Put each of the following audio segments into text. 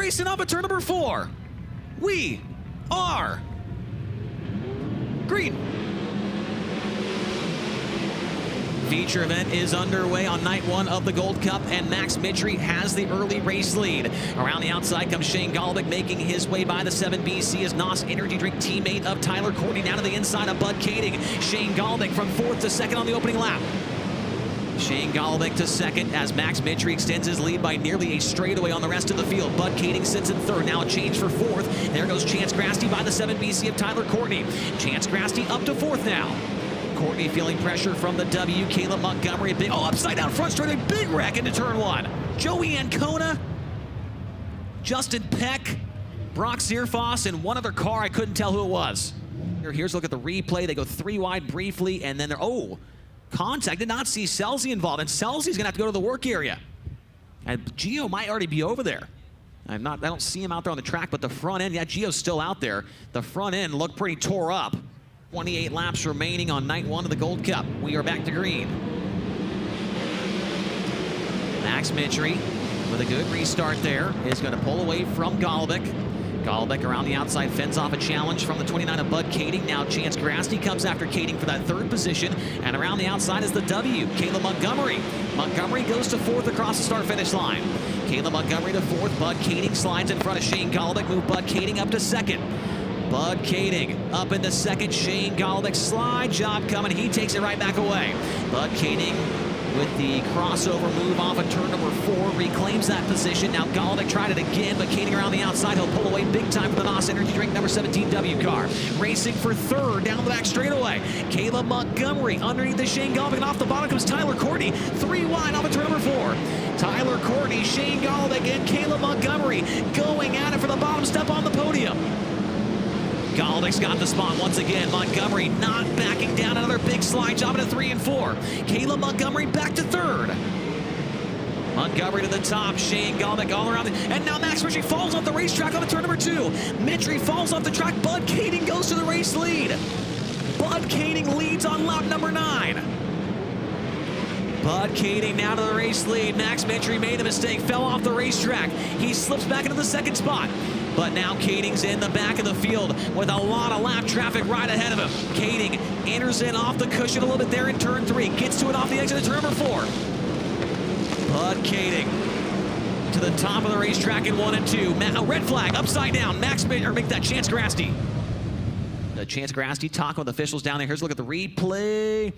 racing up at turn number 4. We are green. Feature event is underway on night 1 of the Gold Cup, and Max Mitry has the early race lead. Around the outside comes Shane Golobic, making his way by the 7BC as NOS Energy Drink teammate of Tyler Courtney. Down to the inside of Bud Kading. Shane Golobic from 4th to 2nd on the opening lap. Shane Golobic to 2nd as Max Mitry extends his lead by nearly a straightaway on the rest of the field. Bud Kading sits in 3rd. Now a change for 4th. There goes Chance Grasty by the 7BC of Tyler Courtney. Chance Grasty up to 4th now. Courtney feeling pressure from the W. Caleb Montgomery, big, upside down front straight, a big wreck into turn 1. Joey Ancona, Justin Peck, Brock Zierfoss, and one other car. I couldn't tell who it was. Here's a look at the replay. They go 3 wide briefly, and then they're, contact. Did not see Selzy involved, and Selzy's gonna have to go to the work area. And Gio might already be over there. I don't see him out there on the track, but the front end, yeah, Gio's still out there. The front end looked pretty tore up. 28 laps remaining on night 1 of the Gold Cup. We are back to green. Max Mitry with a good restart there is going to pull away from Golobic. Golobic around the outside fends off a challenge from the 29 of Bud Kading. Now Chance Grasty comes after Kading for that 3rd position. And around the outside is the W, Caleb Montgomery. Montgomery goes to 4th across the start-finish line. Caleb Montgomery to 4th. Bud Kading slides in front of Shane Golobic. Move Bud Kading up to 2nd. Bud Kading up into 2nd. Shane Golobic, slide job coming. He takes it right back away. Bud Kading with the crossover move off of turn number 4, reclaims that position. Now Golobic tried it again, but Kading around the outside. He'll pull away big time for the NOS Energy Drink number 17 W car. Racing for 3rd down the back straightaway. Caleb Montgomery underneath the Shane Golobic, and off the bottom comes Tyler Courtney. 3 wide off of turn number 4. Tyler Courtney, Shane Golobic, and Caleb Montgomery going at it for the bottom step on the podium. Golobic's got the spot once again. Montgomery not backing down. Another big slide job into 3 and 4. Caleb Montgomery back to 3rd. Montgomery to the top. Shane Golobic all around. And now Max Mitry falls off the racetrack on turn number 2. Mitry falls off the track. Bud Kading goes to the race lead. Bud Kading leads on lap number 9. Bud Kading now to the race lead. Max Mitry made a mistake, fell off the racetrack. He slips back into the 2nd spot. But now Kading's in the back of the field with a lot of lap traffic right ahead of him. Kading enters in off the cushion a little bit there in turn 3. Gets to it off the exit of turn number 4. Bud Kading to the top of the racetrack in 1 and 2. Red flag, upside down. Max Mitry, or make that Chance Grasty. The Chance Grasty talking with officials down there. Here's a look at the replay.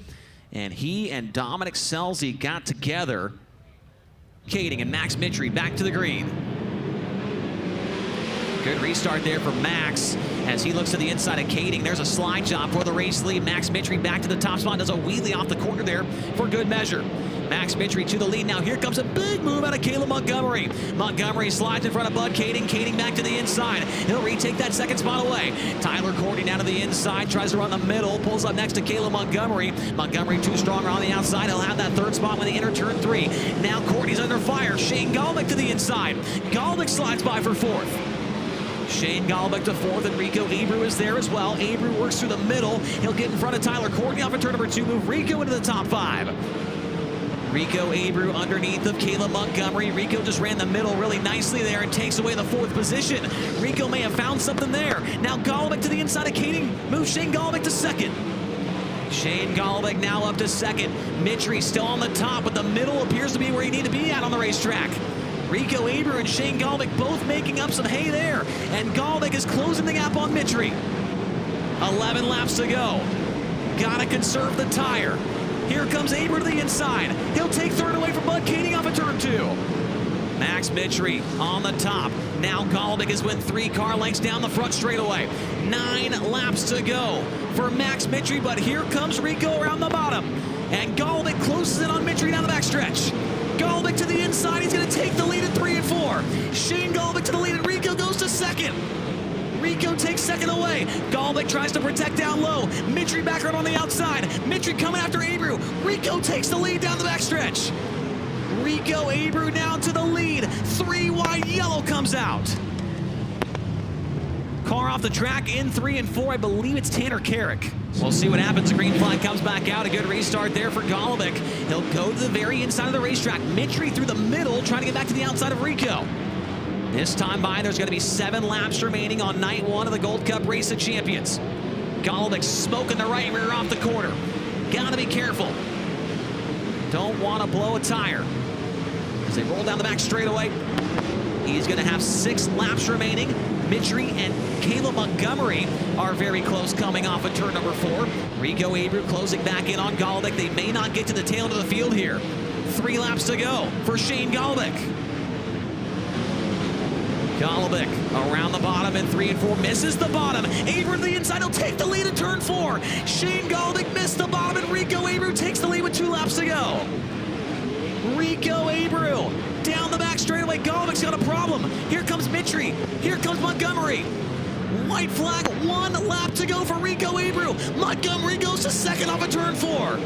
And he and Dominic Selzy got together. Kading and Max Mitry back to the green. Good restart there for Max as he looks to the inside of Kading. There's a slide job for the race lead. Max Mitry back to the top spot, does a wheelie off the corner there for good measure. Max Mitry to the lead. Now here comes a big move out of Caleb Montgomery. Montgomery slides in front of Bud Kading. Kading back to the inside. He'll retake that 2nd spot away. Tyler Courtney down to the inside, tries to run the middle, pulls up next to Caleb Montgomery. Montgomery too strong on the outside. He'll have that 3rd spot when they enter turn 3. Now Courtney's under fire. Shane Golobic to the inside. Golobic slides by for 4th. Shane Golobic to 4th, and Rico Abreu is there as well. Abreu works through the middle. He'll get in front of Tyler Courtney off of turn number 2, move Rico into the top 5. Rico Abreu underneath of Caleb Montgomery. Rico just ran the middle really nicely there and takes away the 4th position. Rico may have found something there. Now Golobic to the inside of Kading. Moves Shane Golobic to 2nd. Shane Golobic now up to 2nd. Mitry still on the top, but the middle appears to be where you need to be at on the racetrack. Rico Abreu and Shane Golobic both making up some hay there. And Golobic is closing the gap on Mitry. 11 laps to go. Gotta conserve the tire. Here comes Abreu to the inside. He'll take 3rd away from Bud Kading off of turn 2. Max Mitry on the top. Now Golobic has went 3 car lengths down the front straightaway. 9 laps to go for Max Mitry, but here comes Rico around the bottom. And Golobic closes in on Mitry down the backstretch. Golobic to the inside, he's going to take the lead at 3 and 4. Shane Golobic to the lead, and Rico goes to 2nd. Rico takes 2nd away. Golobic tries to protect down low. Mitry back right on the outside. Mitry coming after Abreu. Rico takes the lead down the backstretch. Rico Abreu down to the lead. 3 wide, yellow comes out. Car off the track in 3 and 4. I believe it's Tanner Carrick. We'll see what happens. The green flag comes back out. A good restart there for Golobic. He'll go to the very inside of the racetrack. Mitry through the middle, trying to get back to the outside of Rico. This time by, there's going to be 7 laps remaining on night 1 of the Gold Cup Race of Champions. Golovic smoking the right rear off the corner. Got to be careful. Don't want to blow a tire. As they roll down the back straightaway, he's going to have 6 laps remaining. Mitri and Caleb Montgomery are very close coming off of turn number 4. Rico Abreu closing back in on Golovic. They may not get to the tail end of the field here. 3 laps to go for Shane Golovic. Golovic around the bottom in 3 and 4, misses the bottom. Abreu to the inside, he'll take the lead in turn 4. Shane Golovic missed the bottom, and Rico Abreu takes the lead with 2 laps to go. Rico Abreu down the back straightaway. Golovic's got a problem. Here comes Mitri. Here comes Montgomery. White flag, 1 lap to go for Rico Abreu. Montgomery goes to second off of turn 4.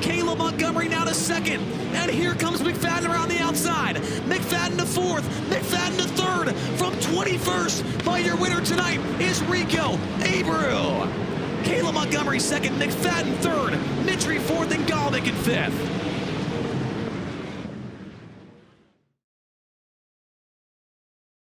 Caleb Montgomery now to second. And here comes McFadden around the outside. McFadden to 4th. McFadden to 3rd. From 21st, by your winner tonight is Rico Abreu. Caleb Montgomery second, McFadden 3rd, Mitri 4th, and Golovic in 5th.